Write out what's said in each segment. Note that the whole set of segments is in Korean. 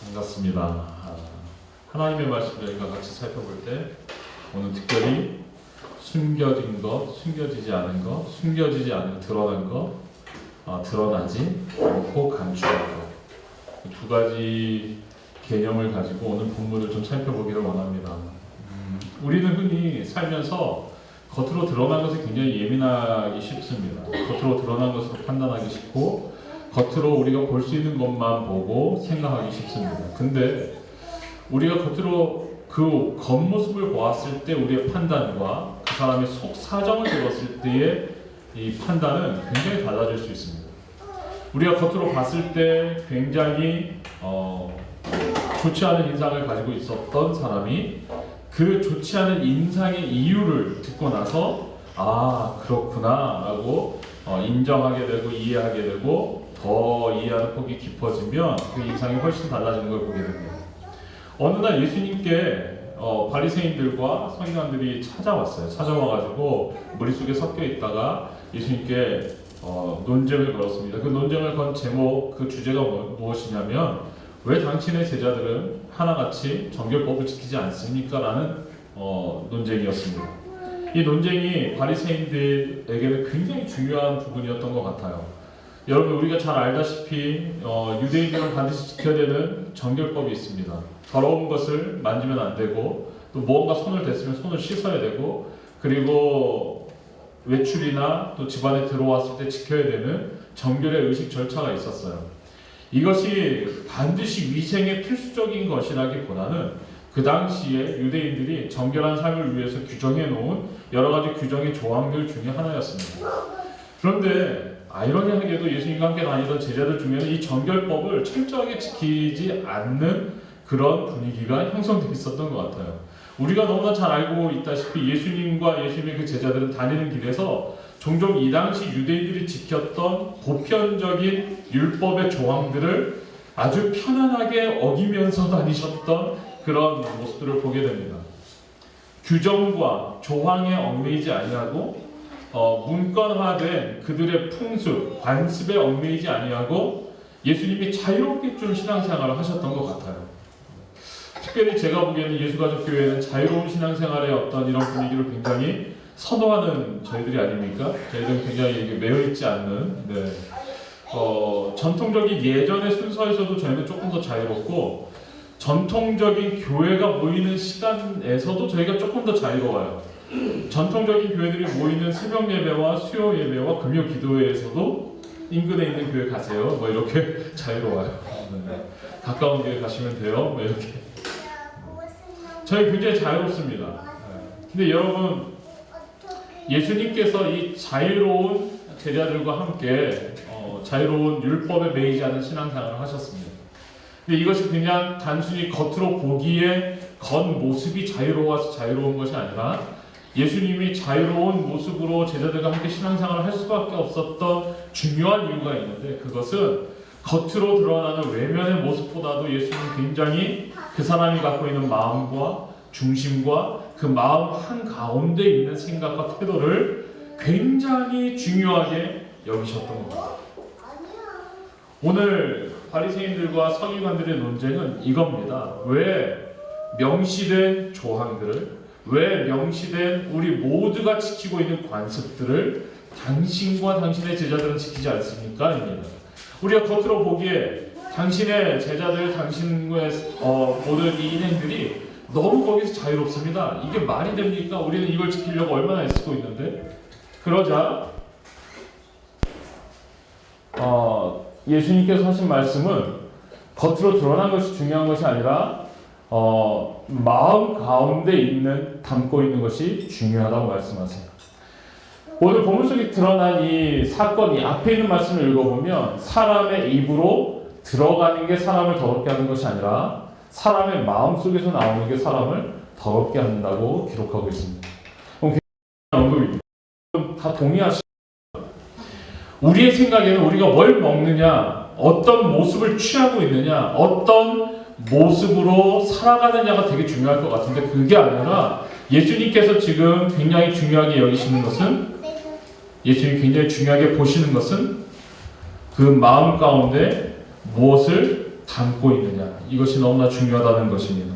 반갑습니다. 하나님의 말씀을 저희가 같이 살펴볼 때 오늘 특별히 숨겨진 것, 숨겨지지 않은 것, 숨겨지지 않은 드러난 것, 드러나지 않고 감추는 것, 두 가지 개념을 가지고 오늘 본문을 좀 살펴보기를 원합니다. 우리는 흔히 살면서 겉으로 드러난 것에 굉장히 예민하기 쉽습니다. 겉으로 드러난 것으로 판단하기 쉽고 겉으로 우리가 볼 수 있는 것만 보고 생각하기 쉽습니다. 근데 우리가 겉으로 그 겉모습을 보았을 때 우리의 판단과 그 사람의 속 사정을 들었을 때의 이 판단은 굉장히 달라질 수 있습니다. 우리가 겉으로 봤을 때 굉장히 좋지 않은 인상을 가지고 있었던 사람이 그 좋지 않은 인상의 이유를 듣고 나서 그렇구나 라고 인정하게 되고 이해하게 되고 더 이해하는 폭이 깊어지면 그 인상이 훨씬 달라지는 걸 보게 됩니다. 어느 날 예수님께 바리새인들과 서기관들이 찾아와가지고 머릿속에 섞여 있다가 예수님께 논쟁을 걸었습니다. 그 논쟁을 건 제목, 그 주제가 무엇이냐면 왜 당신의 제자들은 하나같이 정결법을 지키지 않습니까? 라는 논쟁이었습니다. 이 논쟁이 바리새인들에게는 굉장히 중요한 부분이었던 것 같아요. 여러분, 우리가 잘 알다시피 유대인들은 반드시 지켜야 되는 정결법이 있습니다. 더러운 것을 만지면 안 되고, 또 무언가 손을 댔으면 손을 씻어야 되고, 그리고 외출이나 또 집안에 들어왔을 때 지켜야 되는 정결의 의식 절차가 있었어요. 이것이 반드시 위생의 필수적인 것이라기보다는 그 당시에 유대인들이 정결한 삶을 위해서 규정해 놓은 여러 가지 규정의 조항들 중에 하나였습니다. 그런데 아이러니하게도 예수님과 함께 다니던 제자들 중에는 이 정결법을 철저하게 지키지 않는 그런 분위기가 형성되어 있었던 것 같아요. 우리가 너무나 잘 알고 있다시피 예수님과 예수님의 그 제자들은 다니는 길에서 종종 이 당시 유대인들이 지켰던 보편적인 율법의 조항들을 아주 편안하게 어기면서 다니셨던 그런 모습들을 보게 됩니다. 규정과 조항에 얽매이지 아니하고 문건화된 그들의 풍습, 관습에 얽매이지 아니하고 예수님이 자유롭게 좀 신앙생활을 하셨던 것 같아요. 특별히 제가 보기에는 예수가족교회는 자유로운 신앙생활의 어떤 이런 분위기를 굉장히 선호하는 저희들이 아닙니까? 저희들은 굉장히 매여있지 않는 전통적인 예전의 순서에서도 저희는 조금 더 자유롭고 전통적인 교회가 모이는 시간에서도 저희가 조금 더 자유로워요. 전통적인 교회들이 모이는 새벽 예배와 수요 예배와 금요 기도회에서도 인근에 있는 교회 가세요. 이렇게 자유로워요. 가까운 교회 가시면 돼요. 이렇게. 저희 굉장히 자유롭습니다. 근데 여러분, 예수님께서 이 자유로운 제자들과 함께 자유로운 율법에 매이지 않은 신앙생활을 하셨습니다. 근데 이것이 그냥 단순히 겉으로 보기에 겉모습이 자유로워서 자유로운 것이 아니라 예수님이 자유로운 모습으로 제자들과 함께 신앙생활을 할 수밖에 없었던 중요한 이유가 있는데, 그것은 겉으로 드러나는 외면의 모습보다도 예수님은 굉장히 그 사람이 갖고 있는 마음과 중심과 그 마음 한가운데 있는 생각과 태도를 굉장히 중요하게 여기셨던 겁니다. 오늘 바리새인들과 서기관들의 논쟁은 이겁니다. 왜 명시된 조항들을, 왜 명시된 우리 모두가 지키고 있는 관습들을 당신과 당신의 제자들은 지키지 않습니까? 입니다. 우리가 겉으로 보기에 당신의 제자들, 당신의 모든 이 인행들이 너무 거기서 자유롭습니다. 이게 말이 됩니까? 우리는 이걸 지키려고 얼마나 애쓰고 있는데. 그러자 예수님께서 하신 말씀은 겉으로 드러난 것이 중요한 것이 아니라 마음 가운데 담고 있는 것이 중요하다고 말씀하세요. 오늘 본문 속에 드러난 이 사건이 앞에 있는 말씀을 읽어보면 사람의 입으로 들어가는 게 사람을 더럽게 하는 것이 아니라 사람의 마음 속에서 나오는 게 사람을 더럽게 한다고 기록하고 있습니다. 언급입니다. 다 동의하시죠? 우리의 생각에는 우리가 뭘 먹느냐, 어떤 모습을 취하고 있느냐, 어떤 모습으로 살아가느냐가 되게 중요할 것 같은데, 그게 아니라 예수님께서 지금 굉장히 중요하게 여기시는 것은, 예수님이 굉장히 중요하게 보시는 것은 그 마음 가운데 무엇을 담고 있느냐, 이것이 너무나 중요하다는 것입니다.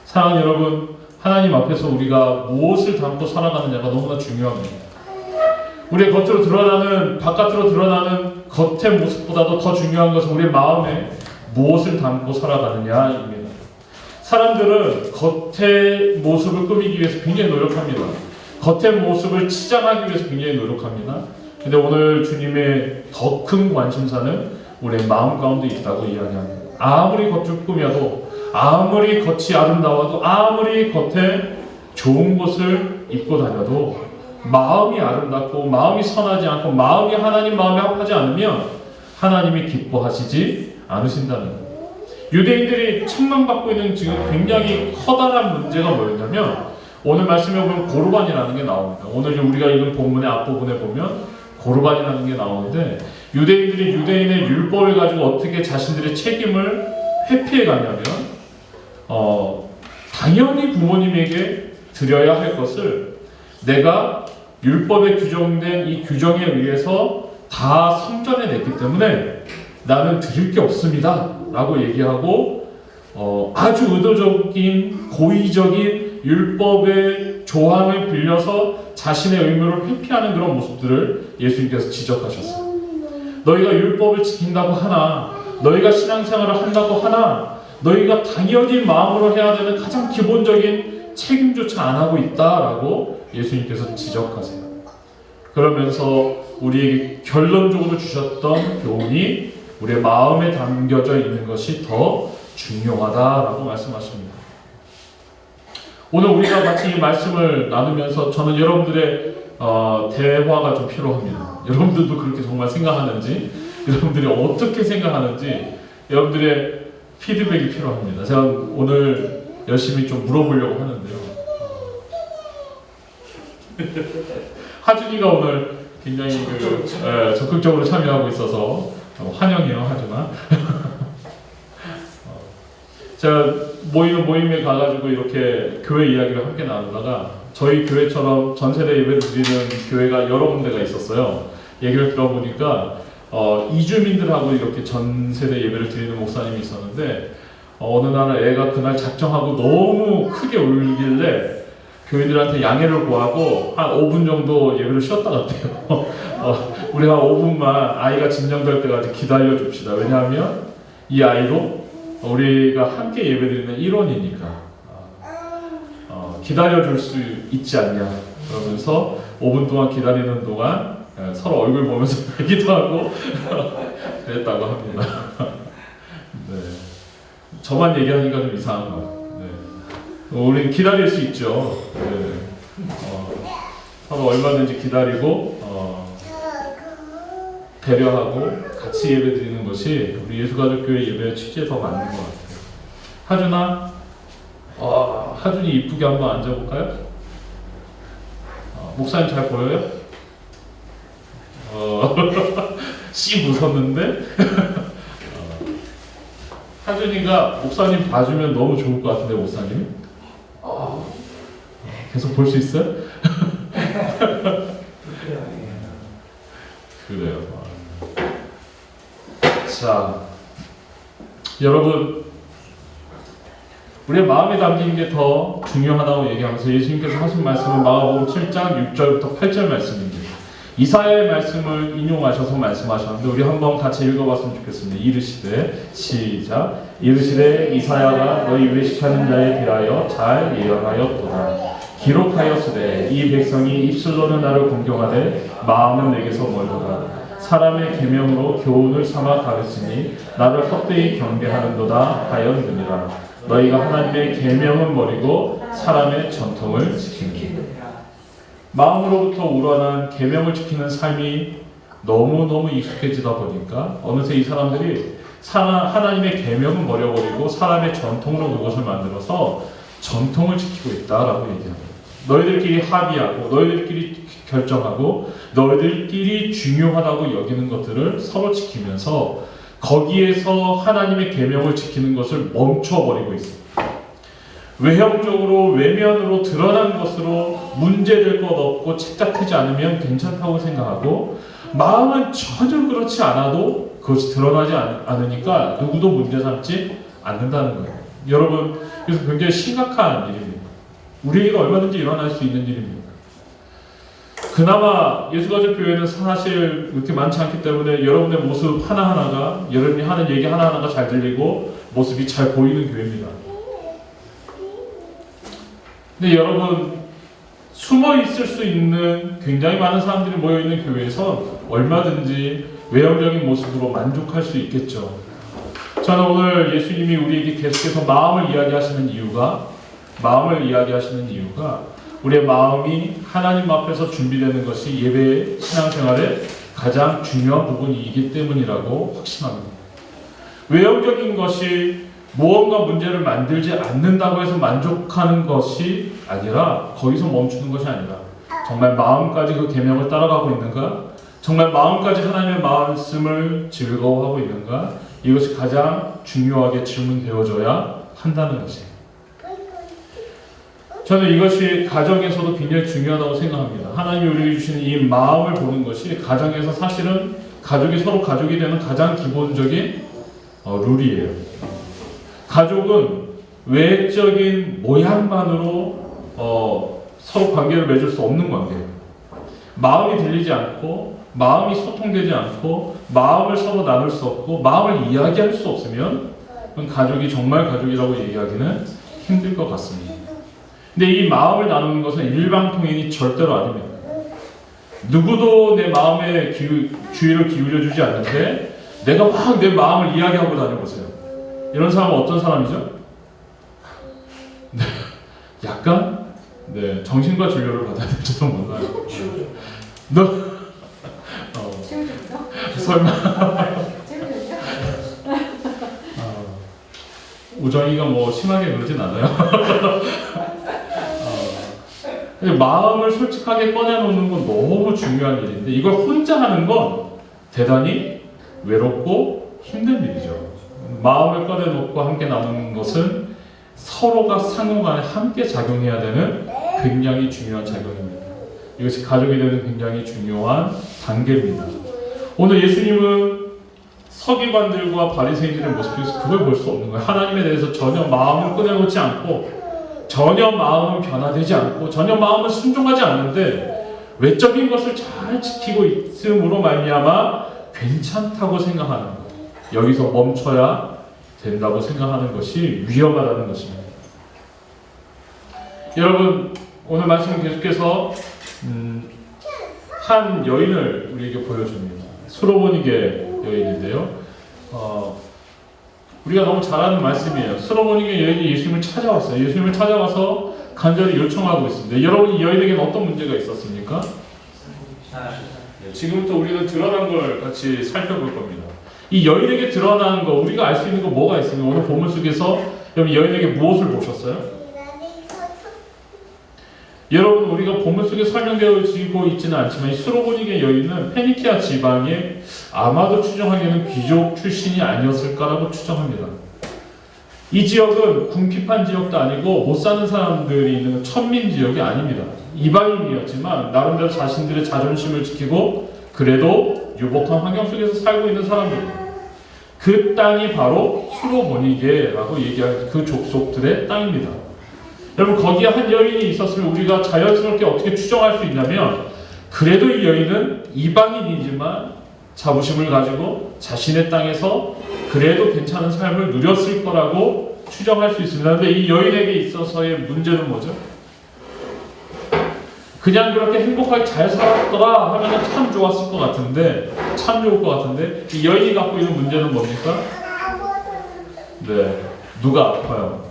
사랑하는 여러분, 하나님 앞에서 우리가 무엇을 담고 살아가느냐가 너무나 중요합니다. 우리의 겉으로 드러나는, 바깥으로 드러나는 겉의 모습보다도 더 중요한 것은 우리의 마음에 무엇을 담고 살아가느냐입니다. 사람들은 겉의 모습을 꾸미기 위해서 굉장히 노력합니다. 겉의 모습을 치장하기 위해서 굉장히 노력합니다. 근데 오늘 주님의 더 큰 관심사는 우리의 마음 가운데 있다고 이야기합니다. 아무리 겉을 꾸며도, 아무리 겉이 아름다워도, 아무리 겉에 좋은 것을 입고 다녀도 마음이 아름답고 마음이 선하지 않고 마음이 하나님 마음에 합하지 않으면 하나님이 기뻐하시지 않으신다는 거예요. 유대인들이 책망받고 있는 지금 굉장히 커다란 문제가 뭐였냐면, 오늘 말씀에 보면 고르반이라는 게 나옵니다. 오늘 우리가 읽은 본문의 앞부분에 보면 고르반이라는 게 나오는데, 유대인들이 유대인의 율법을 가지고 어떻게 자신들의 책임을 회피해 가냐면, 당연히 부모님에게 드려야 할 것을 내가 율법에 규정된 이 규정에 의해서 다 성전해냈기 때문에 나는 드릴 게 없습니다 라고 얘기하고, 아주 의도적인 고의적인 율법의 조항을 빌려서 자신의 의무를 회피하는 그런 모습들을 예수님께서 지적하셨어요. 너희가 율법을 지킨다고 하나, 너희가 신앙생활을 한다고 하나, 너희가 당연히 마음으로 해야 되는 가장 기본적인 책임조차 안 하고 있다라고 예수님께서 지적하세요. 그러면서 우리에게 결론적으로 주셨던 교훈이 우리의 마음에 담겨져 있는 것이 더 중요하다라고 말씀하십니다. 오늘 우리가 같이 이 말씀을 나누면서 저는 여러분들의 대화가 좀 필요합니다. 여러분들도 그렇게 정말 생각하는지, 여러분들이 어떻게 생각하는지, 여러분들의 피드백이 필요합니다. 제가 오늘 열심히 좀 물어보려고 하는데요. 하준이가 오늘 굉장히 적극적으로 참여하고 있어서 환영해요, 하준아. 제가 모임에 가가지고 이렇게 교회 이야기를 함께 나누다가 저희 교회처럼 전세대 예배를 드리는 교회가 여러 군데가 있었어요. 얘기를 들어보니까 이주민들하고 이렇게 전세대 예배를 드리는 목사님이 있었는데, 어느 날 애가 그날 작정하고 너무 크게 울길래 교인들한테 양해를 구하고 한 5분 정도 예배를 쉬었다 갔대요. 우리 한 5분만 아이가 진정될 때까지 기다려 줍시다. 왜냐하면 이 아이로 우리가 함께 예배드리는 일원이니까 기다려줄 수 있지 않냐. 그러면서 5분 동안 기다리는 동안 서로 얼굴 보면서 얘기도 하고 그랬다고 합니다. 네. 저만 얘기하니까 좀 이상한 것 같아요. 네. 우리 기다릴 수 있죠. 네. 서로 얼마든지 기다리고 배려하고 같이 예배드리는 것이 우리 예수가족교회 예배의 취지에 더 맞는 것 같아요. 하준아, 하준이 이쁘게 한번 앉아볼까요? 목사님 잘 보여요? 씨 웃었는데? 하준이가 목사님 봐주면 너무 좋을 것 같은데, 목사님이? 계속 볼 수 있어요? 그래요. 자, 여러분, 우리의 마음에 담긴 게 더 중요하다고 얘기하면서 예수님께서 하신 말씀은 마가복음 7장 6절부터 8절 말씀입니다. 이사야의 말씀을 인용하셔서 말씀하셨는데 우리 한번 같이 읽어봤으면 좋겠습니다. 이르시되, 시작. 이르시되 이사야가 너희 외식하는 자에 대하여 잘 예언하였도다. 기록하였으되 이 백성이 입술로는 나를 공경하되 마음은 내게서 멀도다. 사람의 계명으로 교훈을 삼아 가르치니 나를 헛되이 경배하는도다 하였느니라. 너희가 하나님의 계명은 버리고 사람의 전통을 지키느니라. 마음으로부터 우러난 계명을 지키는 삶이 너무너무 익숙해지다 보니까 어느새 이 사람들이 하나님의 계명은 버려버리고 사람의 전통으로 그것을 만들어서 전통을 지키고 있다라고 얘기합니다. 너희들끼리 합의하고 너희들끼리 결정하고 너희들끼리 중요하다고 여기는 것들을 서로 지키면서 거기에서 하나님의 계명을 지키는 것을 멈춰버리고 있습니다. 외형적으로 외면으로 드러난 것으로 문제될 것 없고 책잡히지 않으면 괜찮다고 생각하고 마음은 전혀 그렇지 않아도 그것이 드러나지 않으니까 누구도 문제 삼지 않는다는 거예요. 여러분, 그래서 굉장히 심각한 일입니다. 우리에게 얼마든지 일어날 수 있는 일입니다. 그나마 예수가족 교회는 사실 그렇게 많지 않기 때문에 여러분의 모습 하나하나가, 여러분이 하는 얘기 하나하나가 잘 들리고 모습이 잘 보이는 교회입니다. 근데 여러분, 숨어 있을 수 있는 굉장히 많은 사람들이 모여 있는 교회에서 얼마든지 외형적인 모습으로 만족할 수 있겠죠. 저는 오늘 예수님이 우리에게 계속해서 마음을 이야기하시는 이유가 우리의 마음이 하나님 앞에서 준비되는 것이 예배 신앙생활의 가장 중요한 부분이기 때문이라고 확신합니다. 외형적인 것이 무언가 문제를 만들지 않는다고 해서 만족하는 것이 아니라, 거기서 멈추는 것이 아니라 정말 마음까지 그 계명을 따라가고 있는가? 정말 마음까지 하나님의 말씀을 즐거워하고 있는가? 이것이 가장 중요하게 질문되어져야 한다는 것이에요. 저는 이것이 가정에서도 굉장히 중요하다고 생각합니다. 하나님이 우리에게 주시는 이 마음을 보는 것이 가정에서 사실은 가족이 서로 가족이 되는 가장 기본적인 룰이에요. 가족은 외적인 모양만으로 서로 관계를 맺을 수 없는 관계예요. 마음이 들리지 않고, 마음이 소통되지 않고, 마음을 서로 나눌 수 없고, 마음을 이야기할 수 없으면 가족이 정말 가족이라고 얘기하기는 힘들 것 같습니다. 근데 이 마음을 나누는 것은 일방통행이 절대로 아닙니다. 누구도 내 마음에 주의를 기울여주지 않는데 내가 막 내 마음을 이야기하고 다녀보세요. 이런 사람은 어떤 사람이죠? 네, 약간 정신과 진료를 받아야 될지도 몰라요. 너 설마 우정이가 뭐 심하게 그러진 않아요. 마음을 솔직하게 꺼내놓는 건 너무 중요한 일인데, 이걸 혼자 하는 건 대단히 외롭고 힘든 일이죠. 마음을 꺼내놓고 함께 나누는 것은 서로가 상호간에 함께 작용해야 되는 굉장히 중요한 작용입니다. 이것이 가족이 되는 굉장히 중요한 단계입니다. 오늘 예수님은 서기관들과 바리새인들의 모습에서 그걸 볼 수 없는 거예요. 하나님에 대해서 전혀 마음을 꺼내놓지 않고, 전혀 마음은 변화되지 않고, 전혀 마음은 순종하지 않는데 외적인 것을 잘 지키고 있음으로 말미암아 괜찮다고 생각하는 것, 여기서 멈춰야 된다고 생각하는 것이 위험하다는 것입니다. 여러분, 오늘 말씀은 계속해서 한 여인을 우리에게 보여줍니다. 수로보니게 여인인데요. 우리가 너무 잘 아는 말씀이에요. 수로보니게 여인이 예수님을 찾아왔어요. 예수님을 찾아와서 간절히 요청하고 있습니다. 여러분, 이 여인에게는 어떤 문제가 있었습니까? 지금부터 우리는 드러난 걸 같이 살펴볼 겁니다. 이 여인에게 드러난 거, 우리가 알 수 있는 거 뭐가 있습니까? 오늘 본문 속에서 여러분, 여인에게 무엇을 보셨어요? 여러분, 우리가 본문 속에 설명되어지고 있지는 않지만 이 수로보니게 여인은 페니키아 지방에 아마도 추정하기에는 귀족 출신이 아니었을까라고 추정합니다. 이 지역은 궁핍한 지역도 아니고 못 사는 사람들이 있는 천민 지역이 아닙니다. 이방인이었지만 나름대로 자신들의 자존심을 지키고 그래도 유복한 환경 속에서 살고 있는 사람들입니다. 그 땅이 바로 수로보니게라고 얘기하는 그 족속들의 땅입니다. 여러분, 거기에 한 여인이 있었으면 우리가 자연스럽게 어떻게 추정할 수 있냐면, 그래도 이 여인은 이방인이지만 자부심을 가지고 자신의 땅에서 그래도 괜찮은 삶을 누렸을 거라고 추정할 수 있습니다. 그런데 이 여인에게 있어서의 문제는 뭐죠? 그냥 그렇게 행복하게 잘 살았더라 하면 참 좋았을 것 같은데, 참 좋을 것 같은데, 이 여인이 갖고 있는 문제는 뭡니까? 네, 누가 아파요?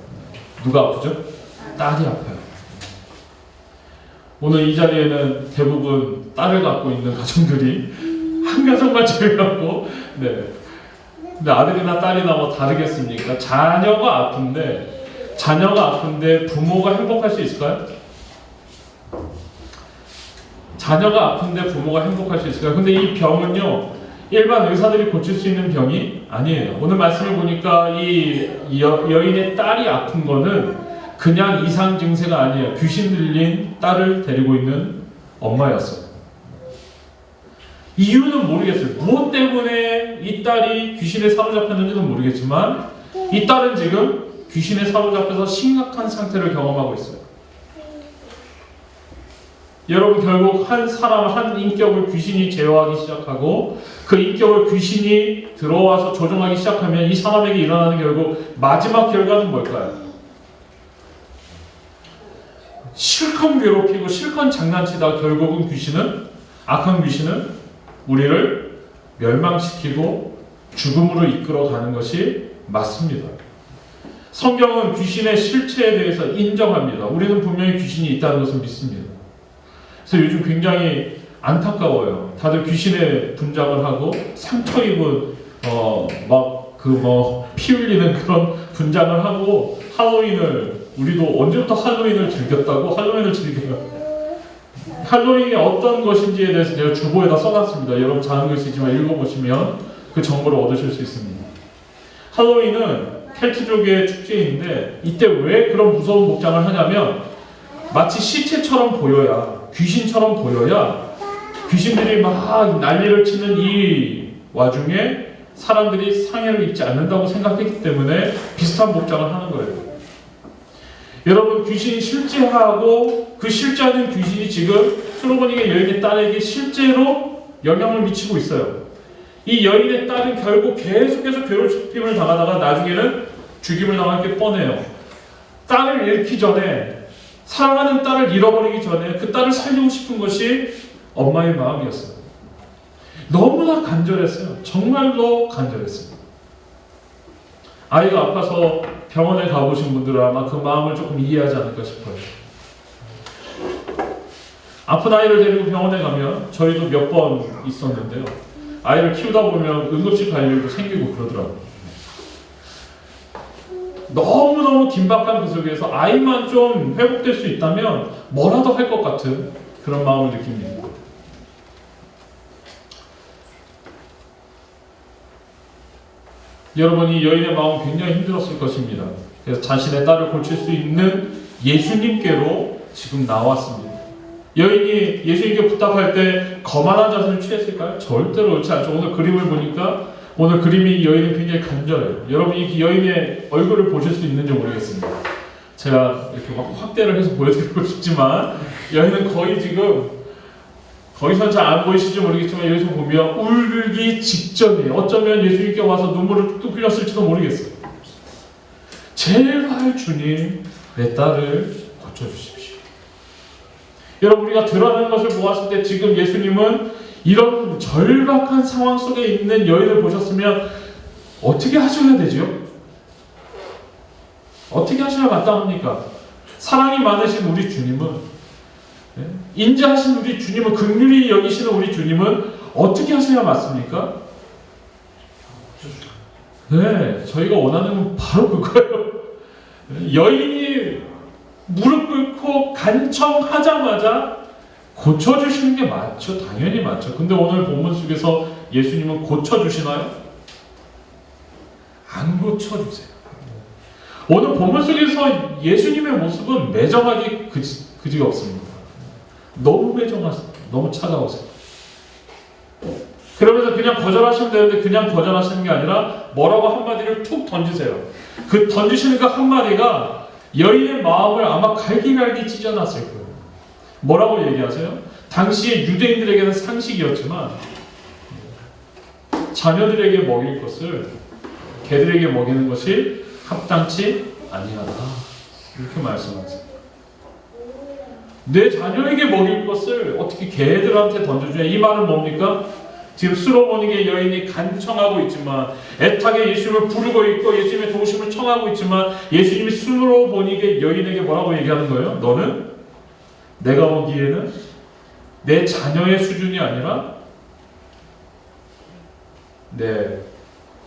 누가 아프죠? 딸이 아파요. 오늘 이 자리에는 대부분 딸을 갖고 있는 가정들이 한 가정만 제외하고, 근데 아들이나 딸이나 뭐 다르겠습니까? 자녀가 아픈데 부모가 행복할 수 있을까요? 자녀가 아픈데 부모가 행복할 수 있을까요? 근데 이 병은요, 일반 의사들이 고칠 수 있는 병이 아니에요. 오늘 말씀을 보니까 이 여인의 딸이 아픈 거는 그냥 이상 증세가 아니에요. 귀신 들린 딸을 데리고 있는 엄마였어요. 이유는 모르겠어요. 무엇 때문에 이 딸이 귀신에 사로잡혔는지는 모르겠지만 이 딸은 지금 귀신에 사로잡혀서 심각한 상태를 경험하고 있어요. 여러분, 결국 한 사람, 한 인격을 귀신이 제어하기 시작하고 그 인격을 귀신이 들어와서 조종하기 시작하면 이 사람에게 일어나는 결국 마지막 결과는 뭘까요? 실컷 괴롭히고 실컷 장난치다 결국은 귀신은, 악한 귀신은 우리를 멸망시키고 죽음으로 이끌어가는 것이 맞습니다. 성경은 귀신의 실체에 대해서 인정합니다. 우리는 분명히 귀신이 있다는 것을 믿습니다. 그래서 요즘 굉장히 안타까워요. 다들 귀신의 분장을 하고 상처 입은 피 흘리는 그런 분장을 하고 할로윈을, 우리도 언제부터 할로윈을 즐겼다고 할로윈을 즐겨요. 할로윈이 어떤 것인지에 대해서 제가 주보에다 써놨습니다. 여러분 작은 글씨지만 읽어보시면 그 정보를 얻으실 수 있습니다. 할로윈은 켈트족의 축제인데 이때 왜 그런 무서운 복장을 하냐면 마치 시체처럼 보여야, 귀신처럼 보여야 귀신들이 막 난리를 치는 이 와중에 사람들이 상해를 입지 않는다고 생각했기 때문에 비슷한 복장을 하는 거예요. 여러분, 귀신이 실제하고 그 실제하는 귀신이 지금 수로보니게 여인의 딸에게 실제로 영향을 미치고 있어요. 이 여인의 딸은 결국 계속해서 괴롭힘을 당하다가 나중에는 죽임을 당할 게 뻔해요. 딸을 잃기 전에, 사랑하는 딸을 잃어버리기 전에 그 딸을 살리고 싶은 것이 엄마의 마음이었어요. 너무나 간절했어요. 정말로 간절했어요. 아이가 아파서 병원에 가보신 분들은 아마 그 마음을 조금 이해하지 않을까 싶어요. 아픈 아이를 데리고 병원에 가면 저희도 몇 번 있었는데요. 아이를 키우다 보면 응급실 갈 일도 생기고 그러더라고요. 너무너무 긴박한 그 속에서 아이만 좀 회복될 수 있다면 뭐라도 할 것 같은 그런 마음을 느낍니다. 여러분이 여인의 마음은 굉장히 힘들었을 것입니다. 그래서 자신의 딸을 고칠 수 있는 예수님께로 지금 나왔습니다. 여인이 예수님께 부탁할 때 거만한 자세를 취했을까요? 절대로 그렇지 않죠. 오늘 그림을 보니까 오늘 그림이 여인이 굉장히 간절해요. 여러분이 이 여인의 얼굴을 보실 수 있는지 모르겠습니다. 제가 이렇게 막 확대를 해서 보여드리고 싶지만 여인은 거의 지금 거기서 잘 안 보이실지 모르겠지만 여기서 보면 울기 직전이에요. 어쩌면 예수님께 와서 눈물을 뚝뚝 흘렸을지도 모르겠어요. 제발 주님, 내 딸을 고쳐주십시오. 여러분, 우리가 드러나는 것을 보았을 때 지금 예수님은 이런 절박한 상황 속에 있는 여인을 보셨으면 어떻게 하셔야 되죠? 어떻게 하셔야 마땅합니까? 사랑이 많으신 우리 주님은, 인자하신 우리 주님은, 긍휼히 여기시는 우리 주님은 어떻게 하셔야 맞습니까? 네, 저희가 원하는 건 바로 그거예요. 여인이 무릎 꿇고 간청하자마자 고쳐주시는 게 맞죠. 당연히 맞죠. 근데 오늘 본문 속에서 예수님은 고쳐주시나요? 안 고쳐주세요. 오늘 본문 속에서 예수님의 모습은 매정하기 그지가 없습니다. 너무 매정하세요. 너무 차가우세요. 그러면서 그냥 거절하시면 되는데 그냥 거절하시는 게 아니라 뭐라고 한마디를 툭 던지세요. 그 던지시는 그 한마디가 여인의 마음을 아마 갈기갈기 찢어놨을 거예요. 뭐라고 얘기하세요? 당시에 유대인들에게는 상식이었지만 자녀들에게 먹일 것을 개들에게 먹이는 것이 합당치 아니하다. 이렇게 말씀하세요. 내 자녀에게 먹일 것을 어떻게 개들한테 던져주냐? 이 말은 뭡니까? 지금 수로보니게 여인이 간청하고 있지만, 애타게 예수님을 부르고 있고 예수님의 도우심을 청하고 있지만, 예수님이 수로보니게 여인에게 뭐라고 얘기하는 거예요? 너는 내가 보기에는 내 자녀의 수준이 아니라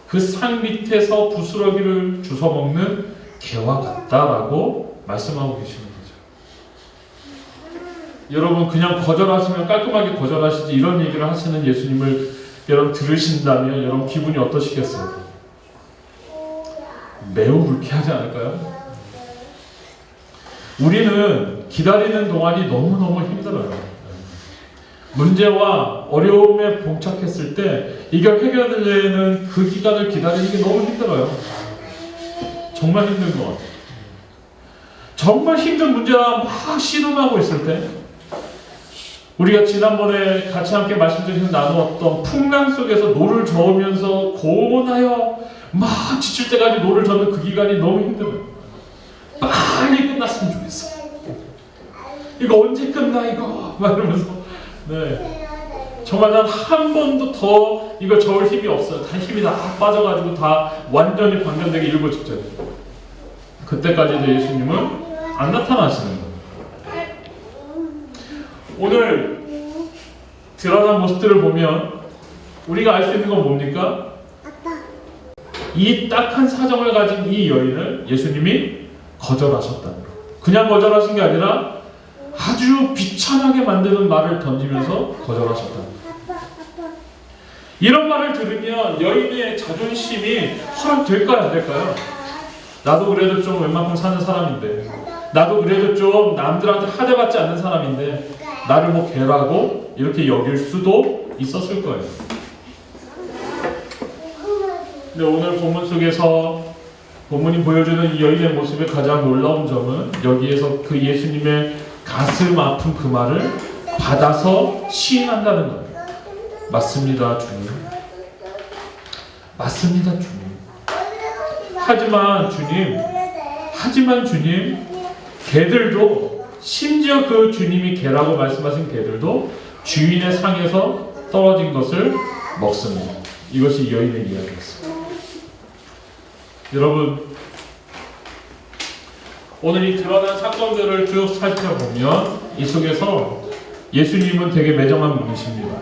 그 상 밑에서 부스러기를 주워 먹는 개와 같다라고 말씀하고 계시는 거죠. 여러분, 그냥 거절하시면 깔끔하게 거절하시지 이런 얘기를 하시는 예수님을 여러분 들으신다면 여러분 기분이 어떠시겠어요? 매우 불쾌하지 않을까요? 우리는 기다리는 동안이 너무너무 힘들어요. 문제와 어려움에 봉착했을 때 이걸 해결되는 그 기간을 기다리는 게 너무 힘들어요. 정말 힘든 것 같아요. 정말 힘든 문제와 막 씨름하고 있을 때, 우리가 지난번에 같이 함께 말씀드리면서 나누었던 풍랑 속에서 노를 저으면서 고온하여 막 지칠 때까지 노를 저는 그 기간이 너무 힘들어요. 빨리 끝났으면 좋겠어. 이거 언제 끝나 이거? 막 이러면서 정말 난 한 번도 더 이거 저을 힘이 없어요. 다 힘이 다 빠져가지고 다 완전히 방전되기 일보 직전. 그때까지도 예수님은 안 나타나시는 거예요. 오늘 드러난 모습들을 보면 우리가 알 수 있는 건 뭡니까? 이 딱한 사정을 가진 이 여인을 예수님이 거절하셨다는 거예요. 그냥 거절하신 게 아니라 아주 비참하게 만드는 말을 던지면서 거절하셨다는 거예요. 이런 말을 들으면 여인의 자존심이 허락될까요? 안 될까요? 나도 그래도 좀 웬만큼 사는 사람인데, 나도 그래도 좀 남들한테 하대받지 않는 사람인데 나를 뭐 개라고 이렇게 여길 수도 있었을 거예요. 근데 오늘 본문 속에서 본문이 보여주는 이 여인의 모습의 가장 놀라운 점은 여기에서 그 예수님의 가슴 아픈 그 말을 받아서 시인한다는 거예요. 맞습니다, 주님. 맞습니다, 주님. 하지만 주님, 개들도, 심지어 그 주님이 개라고 말씀하신 개들도 주인의 상에서 떨어진 것을 먹습니다. 이것이 여인의 이야기였습니다. 여러분, 오늘 이 드러난 사건들을 쭉 살펴보면 이 속에서 예수님은 되게 매정한 분이십니다.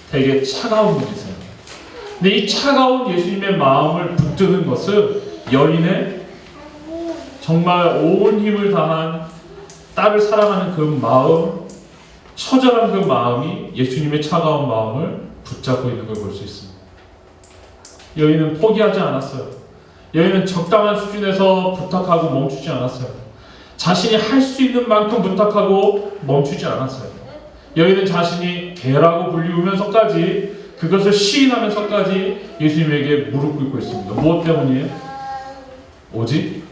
되게 차가운 분이세요. 근데 이 차가운 예수님의 마음을 붙드는 것은 여인의 정말 온 힘을 다한 딸을 사랑하는 그 마음, 처절한 그 마음이 예수님의 차가운 마음을 붙잡고 있는 걸 볼 수 있습니다. 여인은 포기하지 않았어요. 여인은 적당한 수준에서 부탁하고 멈추지 않았어요. 자신이 할 수 있는 만큼 부탁하고 멈추지 않았어요. 여인은 자신이 개라고 불리우면서까지, 그것을 시인하면서까지 예수님에게 무릎 꿇고 있습니다. 무엇 때문이에요? 오직?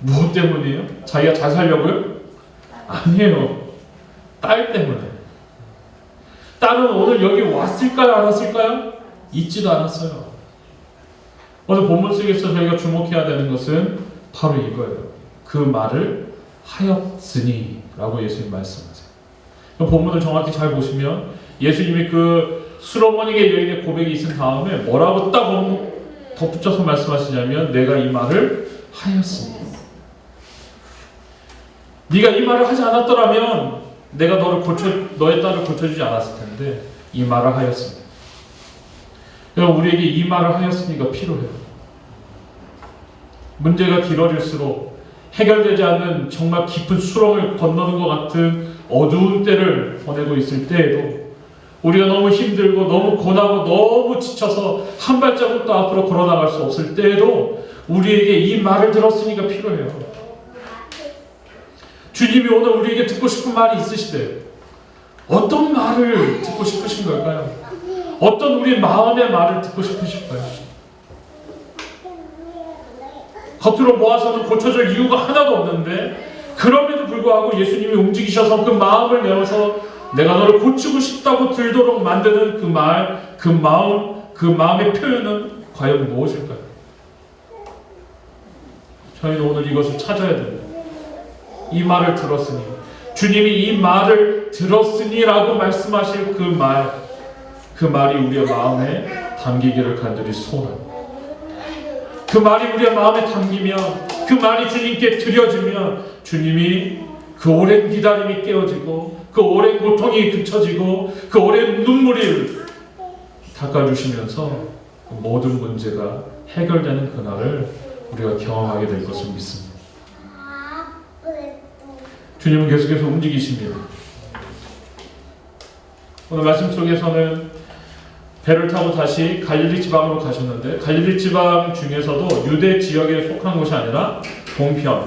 무엇 때문이에요? 자기가 잘 살려고요? 아니에요. 딸 때문에. 딸은 오늘 여기 왔을까요? 안 왔을까요? 있지도 않았어요. 오늘 본문 속에서 저희가 주목해야 되는 것은 바로 이거예요. 그 말을 하였으니 라고 예수님 말씀하세요. 본문을 정확히 잘 보시면 예수님이 그 수로머니게 여인의 고백이 있은 다음에 뭐라고 딱 덧붙여서 말씀하시냐면, 내가 이 말을 하였으니, 네가 이 말을 하지 않았더라면 내가 너의 딸을 고쳐주지 않았을 텐데 이 말을 하였으니. 여러분, 우리에게 이 말을 하였으니가 필요해요. 문제가 길어질수록 해결되지 않는 정말 깊은 수렁을 건너는 것 같은 어두운 때를 보내고 있을 때에도, 우리가 너무 힘들고 너무 고나고 너무 지쳐서 한 발자국도 앞으로 걸어나갈 수 없을 때에도 우리에게 이 말을 들었으니까 필요해요. 주님이 오늘 우리에게 듣고 싶은 말이 있으시대요. 어떤 말을 듣고 싶으신 걸까요? 어떤 우리 마음의 말을 듣고 싶으실까요? 겉으로 모아서는 고쳐질 이유가 하나도 없는데, 그럼에도 불구하고 예수님이 움직이셔서 그 마음을 내어서 내가 너를 고치고 싶다고 들도록 만드는 그 말, 그 마음의 표현은 과연 무엇일까요? 저희는 오늘 이것을 찾아야 됩니다. 이 말을 들었으니, 주님이 이 말을 들었으니라고 말씀하실 그 말이 우리의 마음에 담기기를 간절히 소원합니다. 그 말이 우리의 마음에 담기면, 그 말이 주님께 드려지면 주님이 그 오랜 기다림이 깨어지고, 그 오랜 고통이 그쳐지고, 그 오랜 눈물을 닦아주시면서 모든 문제가 해결되는 그날을 우리가 경험하게 될 것을 믿습니다. 주님은 계속해서 움직이십니다. 오늘 말씀 속에서는 배를 타고 다시 갈릴리 지방으로 가셨는데, 갈릴리 지방 중에서도 유대 지역에 속한 곳이 아니라 동편,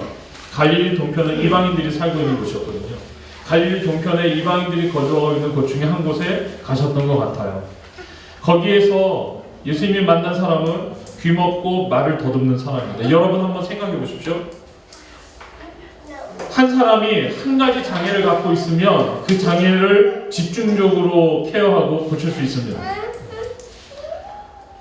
갈릴리 동편은 이방인들이 살고 있는 곳이었거든요. 갈릴리 동편에 이방인들이 거주하고 있는 곳 중에 한 곳에 가셨던 것 같아요. 거기에서 예수님이 만난 사람은 귀먹고 말을 더듬는 사람입니다. 여러분 한번 생각해 보십시오. 한 사람이 한 가지 장애를 갖고 있으면 그 장애를 집중적으로 케어하고 고칠 수 있습니다.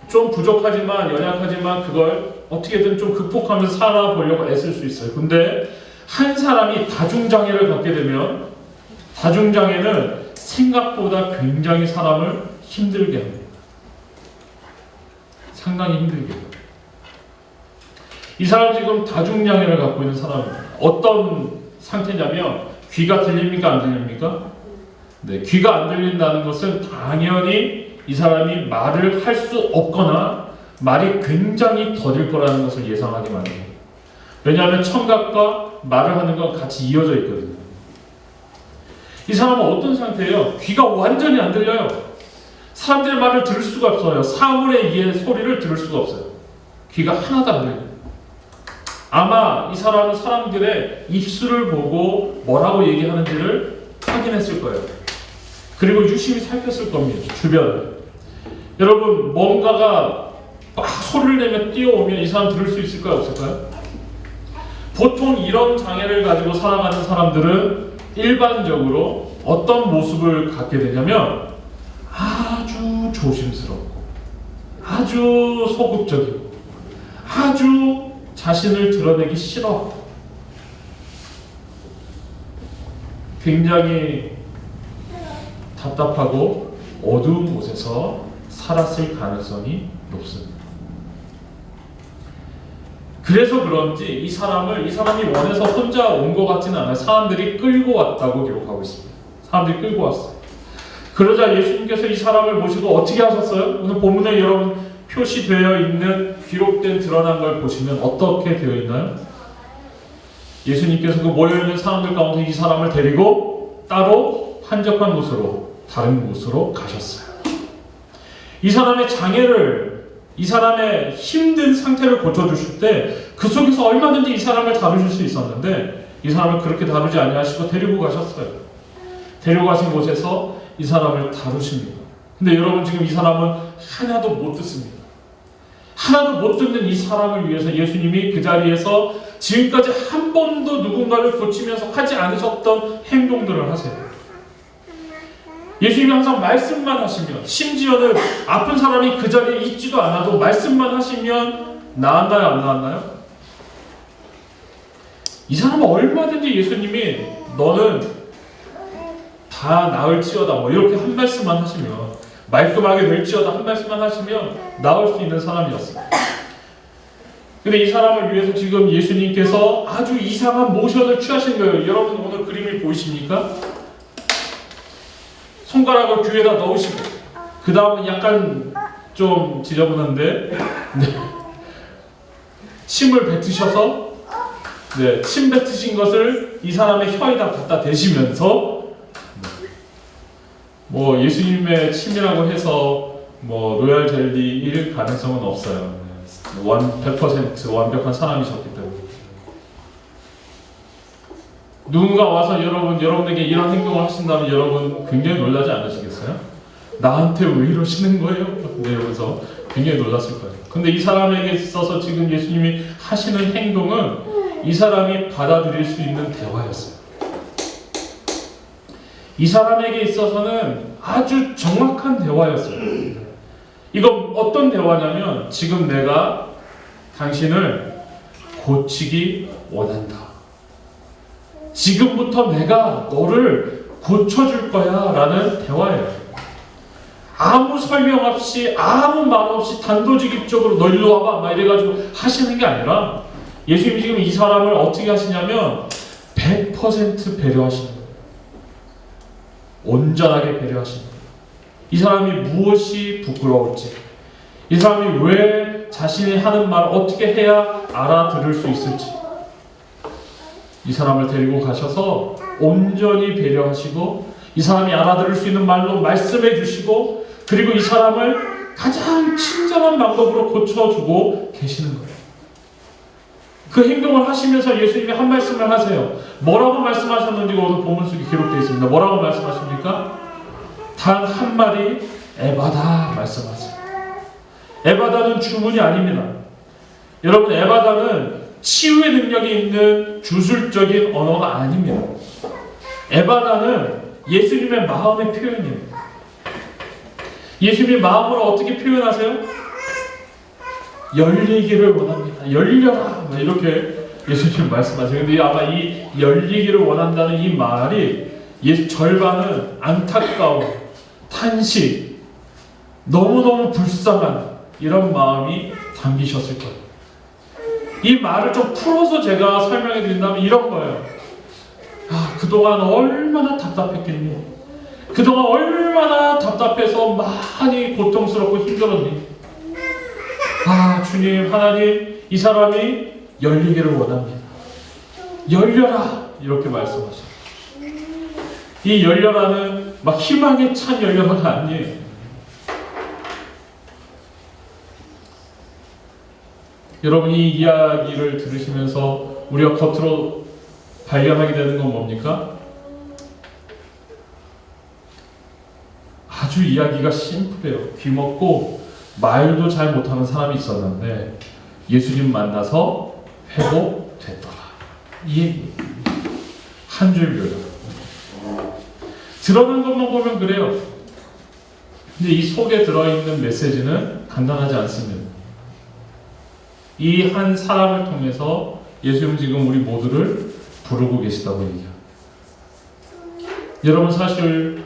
좀 부족하지만 연약하지만 그걸 어떻게든 좀 극복하면서 살아보려고 애쓸 수 있어요. 근데 한 사람이 다중장애를 갖게 되면 다중장애는 생각보다 굉장히 사람을 힘들게 합니다. 상당히 힘들게 해요. 이 사람 지금 다중장애를 갖고 있는 사람입니다. 어떤 상태냐면 귀가 들립니까? 안 들립니까? 네, 귀가 안 들린다는 것은 당연히 이 사람이 말을 할 수 없거나 말이 굉장히 더딜 거라는 것을 예상하기 마련입니다. 왜냐하면 청각과 말을 하는 건 같이 이어져 있거든요. 이 사람은 어떤 상태예요? 귀가 완전히 안 들려요. 사람들의 말을 들을 수가 없어요. 사물의 이해 소리를 들을 수가 없어요. 귀가 하나도 안 들려요. 아마 이 사람은 사람들의 입술을 보고 뭐라고 얘기하는지를 확인했을 거예요. 그리고 유심히 살폈을 겁니다. 주변을. 여러분, 뭔가가 막 소리를 내며 뛰어오면 이 사람 들을 수 있을까요? 없을까요? 보통 이런 장애를 가지고 살아가는 사람들은 일반적으로 어떤 모습을 갖게 되냐면 아주 조심스럽고 아주 소극적이고 아주 자신을 드러내기 싫어 굉장히 답답하고 어두운 곳에서 살았을 가능성이 높습니다. 그래서 그런지 이 사람이 원해서 혼자 온 것 같지는 않아요. 사람들이 끌고 왔다고 기록하고 있습니다. 사람들이 끌고 왔어요. 그러자 예수님께서 이 사람을 모시고 어떻게 하셨어요? 오늘 본문에 여러분 표시되어 있는 기록된 드러난 걸 보시면 어떻게 되어 있나요? 예수님께서 그 모여있는 사람들 가운데 이 사람을 데리고 따로 한적한 곳으로 다른 곳으로 가셨어요. 이 사람의 장애를 이 사람의 힘든 상태를 고쳐주실 때 그 속에서 얼마든지 이 사람을 다루실 수 있었는데 이 사람을 그렇게 다루지 아니하시고 데리고 가셨어요. 데리고 가신 곳에서 이 사람을 다루십니다. 근데 여러분 지금 이 사람은 하나도 못 듣습니다. 하나도 못 듣는 이 사람을 위해서 예수님이 그 자리에서 지금까지 한 번도 누군가를 고치면서 하지 않으셨던 행동들을 하세요. 예수님이 항상 말씀만 하시면, 심지어는 아픈 사람이 그 자리에 있지도 않아도 말씀만 하시면 나았나요? 안 나았나요? 이 사람은 얼마든지 예수님이 너는 다 나을지어다 뭐 이렇게 한 말씀만 하시면, 말끔하게 될지어다 한 말씀만 하시면 나을 수 있는 사람이었어요. 근데 이 사람을 위해서 지금 예수님께서 아주 이상한 모션을 취하신 거예요. 여러분 오늘 그림을 보이십니까? 손가락을 귀에다 넣으시고 그 다음은 약간 좀 지저분한데 침을 뱉으셔서 침 뱉으신 것을 이 사람의 혀에다 갖다 대시면서 뭐 예수님의 침이라고 해서 뭐 로얄 젤리일 가능성은 없어요. 100% 완벽한 사람이셨기 때문에. 누군가 와서 여러분에게 이런 행동을 하신다면 여러분 굉장히 놀라지 않으시겠어요? 나한테 왜 이러시는 거예요? 네, 그래서 굉장히 놀랐을 거예요. 근데 이 사람에게 있어서 지금 예수님이 하시는 행동은 이 사람이 받아들일 수 있는 대화였어요. 이 사람에게 있어서는 아주 정확한 대화였어요. 이거 어떤 대화냐면 지금 내가 당신을 고치기 원한다. 지금부터 내가 너를 고쳐줄 거야 라는 대화예요. 아무 설명 없이 아무 말 없이 단도직입적으로 너 일로 와봐 막 이래가지고 하시는 게 아니라 예수님이 지금 이 사람을 어떻게 하시냐면 100% 배려하시는 거예요. 온전하게 배려하시는 거예요. 이 사람이 무엇이 부끄러울지, 이 사람이 왜 자신이 하는 말을 어떻게 해야 알아들을 수 있을지 이 사람을 데리고 가셔서 온전히 배려하시고 이 사람이 알아들을 수 있는 말로 말씀해 주시고 그리고 이 사람을 가장 친절한 방법으로 고쳐주고 계시는 거예요. 그 행동을 하시면서 예수님이 한 말씀을 하세요. 뭐라고 말씀하셨는지가 오늘 본문 속에 기록되어 있습니다. 뭐라고 말씀하십니까? 단 한마디 에바다 말씀하세요. 에바다는 주문이 아닙니다. 여러분, 에바다는 치유의 능력이 있는 주술적인 언어가 아닙니다. 에바다는 예수님의 마음의 표현이에요. 예수님의 마음으로 어떻게 표현하세요? 열리기를 원합니다. 열려라. 이렇게 예수님 말씀하세요. 근데 아마 이 열리기를 원한다는 이 말이 절반은 안타까움, 탄식, 너무너무 불쌍한 이런 마음이 담기셨을 거예요. 이 말을 좀 풀어서 제가 설명해 드린다면 이런 거예요. 그동안 얼마나 답답했겠니? 그동안 얼마나 답답해서 많이 고통스럽고 힘들었니? 주님, 하나님, 이 사람이 열리기를 원합니다. 열려라! 이렇게 말씀하셔요. 이 열려라는 막 희망에 찬 열려라가 아니에요. 여러분, 이 이야기를 들으시면서 우리가 겉으로 발견하게 되는 건 뭡니까? 아주 이야기가 심플해요. 귀먹고 말도 잘 못하는 사람이 있었는데 예수님 만나서 회복됐더라. 이 얘기. 한 줄 요약. 드러난 것만 보면 그래요. 근데 이 속에 들어있는 메시지는 간단하지 않습니다. 이 한 사람을 통해서 예수님 지금 우리 모두를 부르고 계시다고 얘기해요. 여러분, 사실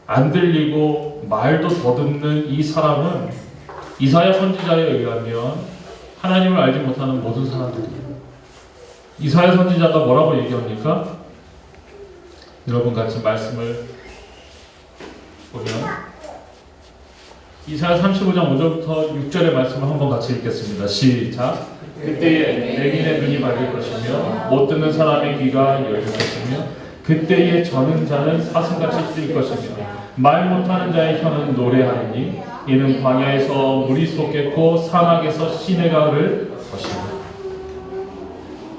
안 들리고 말도 더듬는 이 사람은 이사야 선지자에 의하면 하나님을 알지 못하는 모든 사람들이에요. 이사야 선지자가 뭐라고 얘기합니까? 여러분 같이 말씀을 보면 이사야 35장 5절부터 6절의 말씀을 한번 같이 읽겠습니다. 시작. 그때에 맹인의 눈이 밝을 것이며 못 듣는 사람의 귀가 열릴 것이며 그때에 저는 자는 사슴같이 뛸 것이며 말 못하는 자의 혀는 노래하리니 이는 광야에서 물이 솟겠고 사막에서 시내가 흐를 것이며.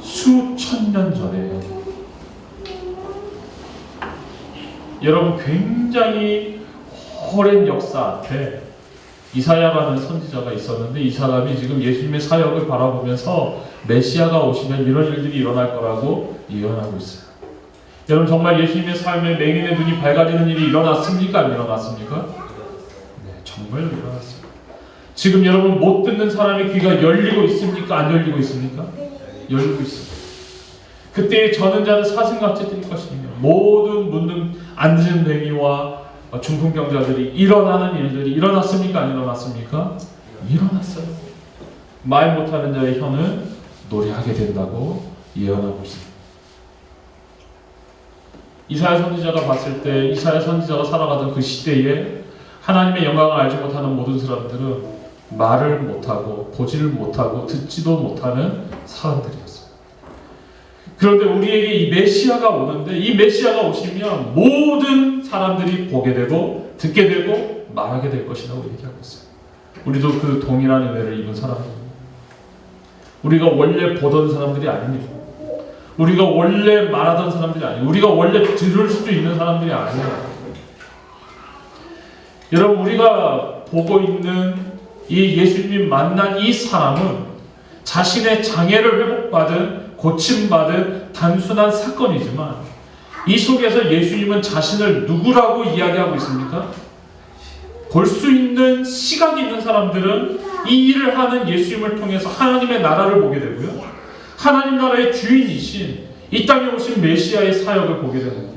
수천 년 전에 여러분, 굉장히 오랜 역사 앞에 이사야라는 선지자가 있었는데 이 사람이 지금 예수님의 사역을 바라보면서 메시아가 오시면 이런 일들이 일어날 거라고 예언하고 있어요. 여러분, 정말 예수님의 삶에 맹인의 눈이 밝아지는 일이 일어났습니까? 안 일어났습니까? 네, 정말 일어났어요. 지금 여러분, 못 듣는 사람의 귀가 열리고 있습니까? 안 열리고 있습니까? 열리고 있습니다. 그때에 저는 자는 사슴같이 뛸 것이며 모든 묻는 앉은 뱅이와 중풍병자들이 일어나는 일들이 일어났습니까? 안 일어났습니까? 일어났어요. 말 못하는 자의 혀는 노래하게 된다고 예언하고 있습니다. 이사야 선지자가 봤을 때 이사야 선지자가 살아가던 그 시대에 하나님의 영광을 알지 못하는 모든 사람들은 말을 못하고 보지를 못하고 듣지도 못하는 사람들이었어요. 그런데 우리에게 이 메시아가 오는데 이 메시아가 오시면 모든 사람들이 보게 되고 듣게 되고 말하게 될 것이라고 얘기하고 있어요. 우리도 그 동일한 은혜를 입은 사람입니다. 우리가 원래 보던 사람들이 아닙니다. 우리가 원래 말하던 사람들이 아니에요. 우리가 원래 들을 수도 있는 사람들이 아니에요. 여러분, 우리가 보고 있는 이 예수님 만난 이 사람은 자신의 장애를 회복받은, 고침받은 단순한 사건이지만 이 속에서 예수님은 자신을 누구라고 이야기하고 있습니까? 볼 수 있는 시각이 있는 사람들은 이 일을 하는 예수님을 통해서 하나님의 나라를 보게 되고요. 하나님 나라의 주인이신 이 땅에 오신 메시아의 사역을 보게 되는 거예요.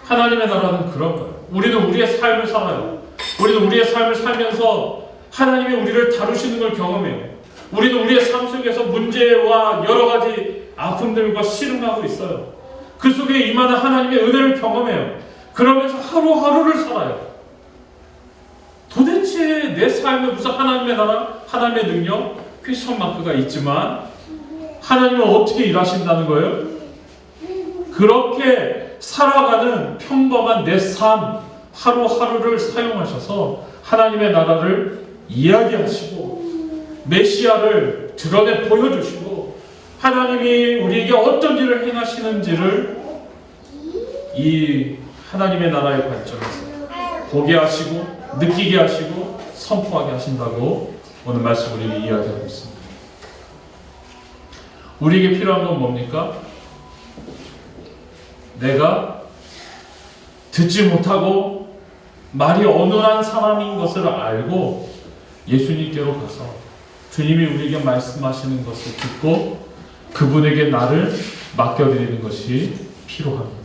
하나님의 나라는 그런 거예요. 우리는 우리의 삶을 살아요. 우리는 우리의 삶을 살면서 하나님이 우리를 다루시는 걸 경험해요. 우리는 우리의 삶 속에서 문제와 여러 가지 아픔들과 씨름하고 있어요. 그 속에 임하는 하나님의 은혜를 경험해요. 그러면서 하루하루를 살아요. 도대체 내 삶에 무슨 하나님의 나라, 하나님의 능력, 퀘스천 마크가 있지만 하나님은 어떻게 일하신다는 거예요? 그렇게 살아가는 평범한 내 삶 하루하루를 사용하셔서 하나님의 나라를 이야기하시고 메시아를 드러내 보여주시고 하나님이 우리에게 어떤 일을 행하시는지를 이 하나님의 나라의 관점에서 보게 하시고 느끼게 하시고 선포하게 하신다고 오늘 말씀 우리에게 이야기하고 있습니다. 우리에게 필요한 건 뭡니까? 내가 듣지 못하고 말이 어눌한 사람인 것을 알고 예수님께로 가서 주님이 우리에게 말씀하시는 것을 듣고 그분에게 나를 맡겨드리는 것이 필요합니다.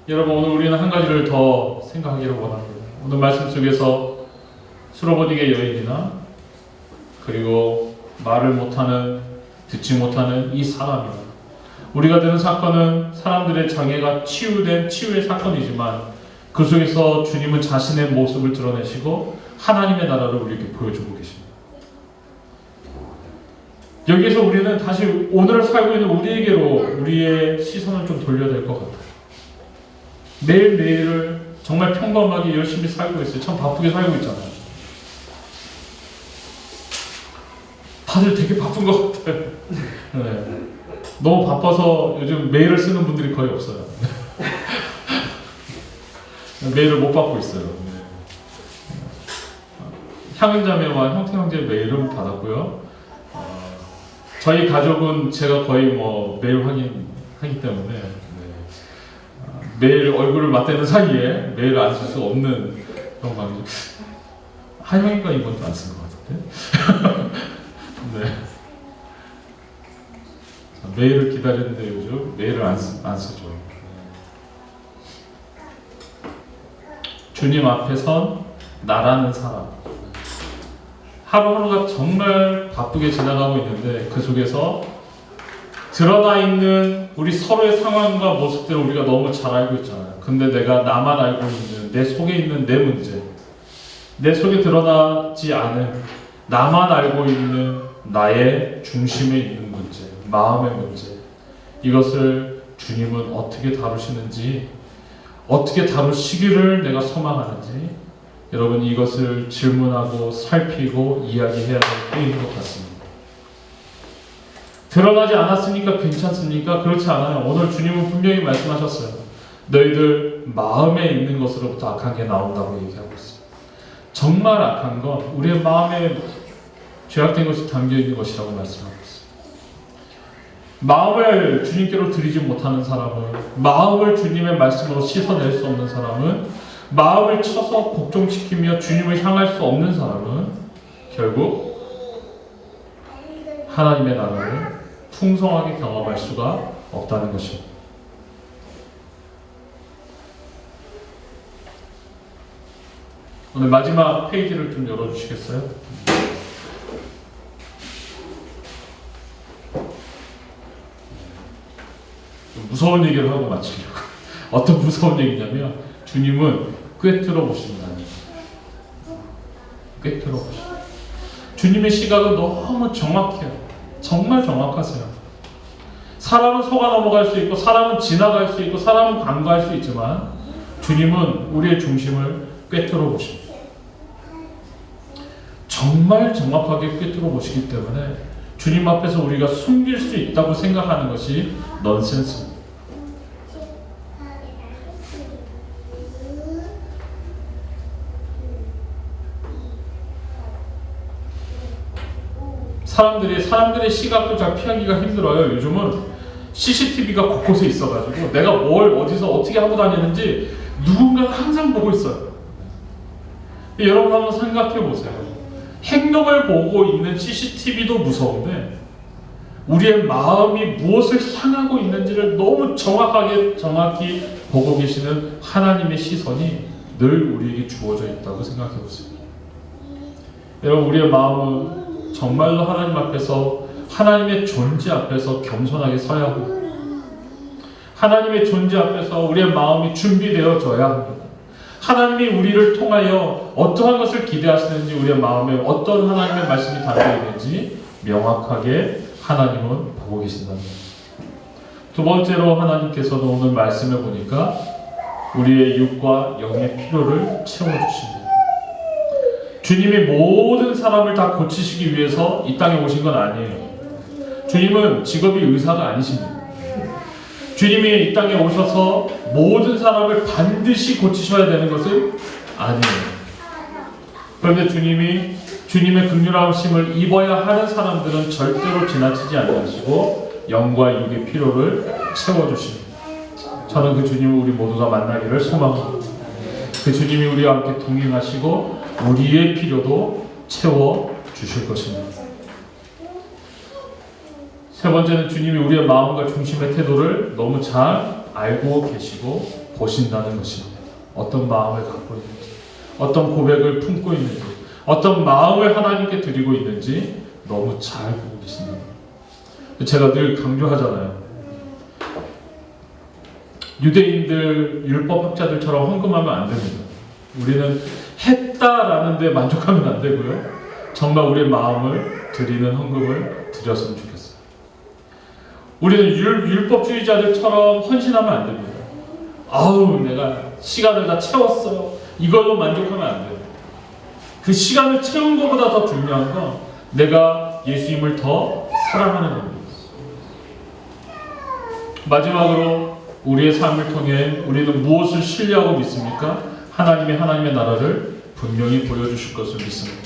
여러분, 오늘 우리는 한 가지를 더 생각하기를 원합니다. 오늘 말씀 속에서 수로보니게 여인이나 그리고 말을 못하는, 듣지 못하는 이 사람이나 우리가 들은 사건은 사람들의 장애가 치유된 치유의 사건이지만 그 속에서 주님은 자신의 모습을 드러내시고 하나님의 나라를 우리에게 보여주고 계십니다. 여기에서 우리는 다시 오늘을 살고 있는 우리에게로 우리의 시선을 좀 돌려야 될 것 같아요. 매일매일을 정말 평범하게 열심히 살고 있어요. 참 바쁘게 살고 있잖아요. 다들 되게 바쁜 것 같아요. 네. 너무 바빠서 요즘 메일을 쓰는 분들이 거의 없어요. 메일을 못 받고 있어요. 네. 향은자매와 형태형제 메일은 받았고요. 저희 가족은 제가 거의 메일 확인하기 때문에 매일 얼굴을 맞대는 사이에 메일을 안 쓸 수 없는 그런 관계죠. 한영이가 이번 주 안 쓴 것 같은데. 네. 메일을 기다리는데 요즘 메일을 안 쓰죠. 주님 앞에 선 나라는 사람. 하루하루가 정말 바쁘게 지나가고 있는데 그 속에서 드러나 있는 우리 서로의 상황과 모습들을 우리가 너무 잘 알고 있잖아요. 근데 내가 나만 알고 있는 내 속에 있는 내 문제, 내 속에 드러나지 않은 나만 알고 있는 나의 중심에 있는 문제, 마음의 문제, 이것을 주님은 어떻게 다루시는지, 어떻게 다루시기를 내가 소망하는지 여러분 이것을 질문하고 살피고 이야기해야 될 때인 것 같습니다. 드러나지 않았으니까 괜찮습니까? 그렇지 않아요. 오늘 주님은 분명히 말씀하셨어요. 너희들 마음에 있는 것으로부터 악한 게 나온다고 얘기하고 있어요. 정말 악한 건 우리의 마음에 죄악된 것이 담겨있는 것이라고 말씀하고 있어요. 마음을 주님께로 드리지 못하는 사람은, 마음을 주님의 말씀으로 씻어낼 수 없는 사람은, 마음을 쳐서 복종시키며 주님을 향할 수 없는 사람은 결국 하나님의 나라를 풍성하게 경험할 수가 없다는 것입니다. 오늘 마지막 페이지를 좀 열어주시겠어요? 좀 무서운 얘기를 하고 마치려고. 어떤 무서운 얘기냐면 주님은 꿰뚫어 보신다. 꿰뚫어 보신다. 주님의 시각은 너무 정확해요. 정말 정확하세요. 사람은 속아 넘어갈 수 있고 사람은 지나갈 수 있고 사람은 간과할 수 있지만 주님은 우리의 중심을 꿰뚫어 보십니다. 정말 정확하게 꿰뚫어 보시기 때문에 주님 앞에서 우리가 숨길 수 있다고 생각하는 것이 넌센스입니다. 사람들의 시각도 잘 피하기가 힘들어요. 요즘은 CCTV가 곳곳에 있어가지고 내가 뭘 어디서 어떻게 하고 다니는지 누군가가 항상 보고 있어요. 여러분 한번 생각해 보세요. 행동을 보고 있는 CCTV도 무서운데 우리의 마음이 무엇을 향하고 있는지를 너무 정확히 보고 계시는 하나님의 시선이 늘 우리에게 주어져 있다고 생각해 보세요. 여러분 우리의 마음은 정말로 하나님 앞에서 하나님의 존재 앞에서 겸손하게 서야 합니다. 하나님의 존재 앞에서 우리의 마음이 준비되어져야 합니다. 하나님이 우리를 통하여 어떠한 것을 기대하시는지 우리의 마음에 어떤 하나님의 말씀이 담겨 있는지 명확하게 하나님은 보고 계신답니다. 두 번째로 하나님께서는 오늘 말씀해 보니까 우리의 육과 영의 필요를 채워주십니다. 주님이 모든 사람을 다 고치시기 위해서 이 땅에 오신 건 아니에요. 주님은 직업이 의사가 아니십니다. 주님이 이 땅에 오셔서 모든 사람을 반드시 고치셔야 되는 것은 아니에요. 그런데 주님의 긍휼하심을 입어야 하는 사람들은 절대로 지나치지 않으시고 영과 육의 필요를 채워주십니다. 저는 그 주님을 우리 모두가 만나기를 소망합니다. 그 주님이 우리와 함께 동행하시고 우리의 필요도 채워주실 것입니다. 세 번째는 주님이 우리의 마음과 중심의 태도를 너무 잘 알고 계시고 보신다는 것입니다. 어떤 마음을 갖고 있는지, 어떤 고백을 품고 있는지, 어떤 마음을 하나님께 드리고 있는지 너무 잘 보고 계십니다. 제가 늘 강조하잖아요. 유대인들, 율법학자들처럼 헌금하면 안 됩니다. 우리는 했다라는 데 만족하면 안 되고요. 정말 우리의 마음을 드리는 헌금을 드렸으면 좋겠어요. 우리는 율법주의자들처럼 헌신하면 안 됩니다. 아우, 내가 시간을 다 채웠어요. 이걸로 만족하면 안 돼요. 그 시간을 채운 것보다 더 중요한 건 내가 예수님을 더 사랑하는 겁니다. 마지막으로 우리의 삶을 통해 우리는 무엇을 신뢰하고 믿습니까? 하나님의 나라를 분명히 보여주실 것을 믿습니다.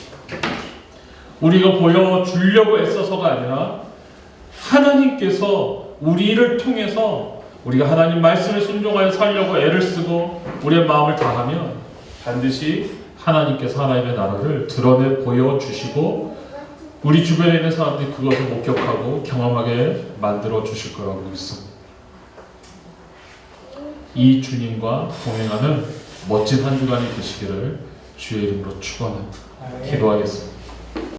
우리가 보여주려고 애써서가 아니라 하나님께서 우리를 통해서 우리가 하나님 말씀에 순종하여 살려고 애를 쓰고 우리의 마음을 다하면 반드시 하나님께서 하나님의 나라를 드러내 보여주시고 우리 주변에 있는 사람들이 그것을 목격하고 경험하게 만들어 주실 거라고 믿습니다. 이 주님과 동행하는 멋진 한 주간이 되시기를 주의 이름으로 축원합니다. 기도하겠습니다.